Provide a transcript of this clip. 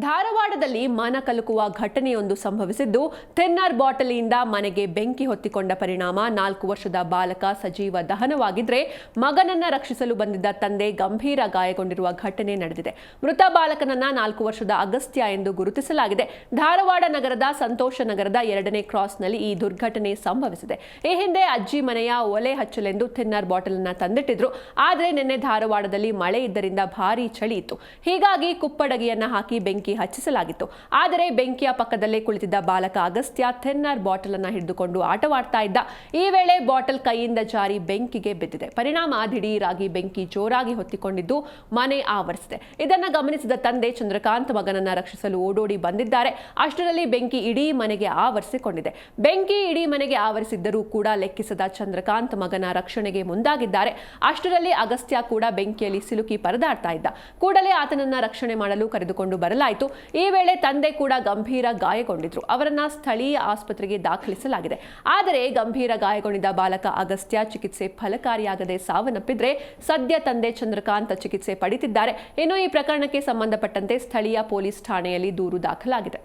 ಧಾರವಾಡದಲ್ಲಿ ಮನ ಕಲಕುವ ಘಟನೆಯೊಂದು ಸಂಭವಿಸಿದ್ದು, ಥಿನ್ನರ್ ಬಾಟಲಿಯಿಂದ ಮನೆಗೆ ಬೆಂಕಿ ಹೊತ್ತಿಕೊಂಡ ಪರಿಣಾಮ 4 ವರ್ಷದ ಬಾಲಕ ಸಜೀವ ದಹನವಾಗಿದ್ರೆ, ಮಗನನ್ನ ರಕ್ಷಿಸಲು ಬಂದಿದ್ದ ತಂದೆ ಗಂಭೀರ ಗಾಯಗೊಂಡಿರುವ ಘಟನೆ ನಡೆದಿದೆ. ಮೃತ ಬಾಲಕನನ್ನ 4 ವರ್ಷದ ಅಗಸ್ತ್ಯ ಎಂದು ಗುರುತಿಸಲಾಗಿದೆ. ಧಾರವಾಡ ನಗರದ ಸಂತೋಷ ನಗರದ 2ನೇ ಕ್ರಾಸ್ನಲ್ಲಿ ಈ ದುರ್ಘಟನೆ ಸಂಭವಿಸಿದೆ. ಈ ಹಿಂದೆ ಅಜ್ಜಿ ಮನೆಯ ಒಲೆ ಹಚ್ಚಲೆಂದು ಥಿನ್ನರ್ ಬಾಟಲ್ ಅನ್ನ ತಂದಿಟ್ಟಿದ್ರು. ಆದರೆ ನಿನ್ನೆ ಧಾರವಾಡದಲ್ಲಿ ಮಳೆ ಇದ್ದರಿಂದ ಭಾರೀ ಚಳಿ ಇತ್ತು. ಹೀಗಾಗಿ ಕುಪ್ಪಡಗಿಯನ್ನ ಹಾಕಿ ಬೆಂಕಿ ಹಚ್ಚಿಸಲಾಗಿತ್ತು. ಆದರೆ ಬೆಂಕಿಯ ಪಕ್ಕದಲ್ಲೇ ಕುಳಿತಿದ್ದ ಬಾಲಕ ಅಗಸ್ತ್ಯ ಥಿನ್ನರ್ ಬಾಟಲ್ ಅನ್ನು ಹಿಡಿದುಕೊಂಡು ಆಟವಾಡ್ತಾ ಇದ್ದ. ಈ ವೇಳೆ ಬಾಟಲ್ ಕೈಯಿಂದ ಜಾರಿ ಬೆಂಕಿಗೆ ಬಿದ್ದಿದೆ. ಪರಿಣಾಮ ದಿಢೀರಾಗಿ ಬೆಂಕಿ ಜೋರಾಗಿ ಹೊತ್ತಿಕೊಂಡಿದ್ದು ಮನೆ ಆವರಿಸಿದೆ. ಇದನ್ನು ಗಮನಿಸಿದ ತಂದೆ ಚಂದ್ರಕಾಂತ್ ಮಗನನ್ನ ರಕ್ಷಿಸಲು ಓಡೋಡಿ ಬಂದಿದ್ದಾರೆ. ಅಷ್ಟರಲ್ಲಿ ಬೆಂಕಿ ಇಡೀ ಮನೆಗೆ ಆವರಿಸಿಕೊಂಡಿದೆ. ಬೆಂಕಿ ಇಡೀ ಮನೆಗೆ ಆವರಿಸಿದ್ದರೂ ಕೂಡ ಲೆಕ್ಕಿಸದ ಚಂದ್ರಕಾಂತ್ ಮಗನ ರಕ್ಷಣೆಗೆ ಮುಂದಾಗಿದ್ದಾರೆ. ಅಷ್ಟರಲ್ಲಿ ಅಗಸ್ತ್ಯ ಕೂಡ ಬೆಂಕಿಯಲ್ಲಿ ಸಿಲುಕಿ ಪರದಾಡ್ತಾ ಇದ್ದ. ಕೂಡಲೇ ಆತನನ್ನ ರಕ್ಷಣೆ ಮಾಡಲು ಕರೆದುಕೊಂಡು ಬರಲಾಯಿತು. ಈ ವೇಳೆ ತಂದೆ ಕೂಡ ಗಂಭೀರ ಗಾಯಗೊಂಡಿದ್ರು. ಅವರನ್ನ ಸ್ಥಳೀಯ ಆಸ್ಪತ್ರೆಗೆ ದಾಖಲಿಸಲಾಗಿದೆ. ಆದರೆ ಗಂಭೀರ ಗಾಯಗೊಂಡಿದ್ದ ಬಾಲಕ ಅಗಸ್ತ್ಯ ಚಿಕಿತ್ಸೆ ಫಲಕಾರಿಯಾಗದೆ ಸಾವನ್ನಪ್ಪಿದ್ರೆ, ಸದ್ಯ ತಂದೆ ಚಂದ್ರಕಾಂತ್ ಚಿಕಿತ್ಸೆ ಪಡೆದಿದ್ದಾರೆ. ಇನ್ನು ಈ ಪ್ರಕರಣಕ್ಕೆ ಸಂಬಂಧಪಟ್ಟಂತೆ ಸ್ಥಳೀಯ ಪೊಲೀಸ್ ಠಾಣೆಯಲ್ಲಿ ದೂರು ದಾಖಲಾಗಿದೆ.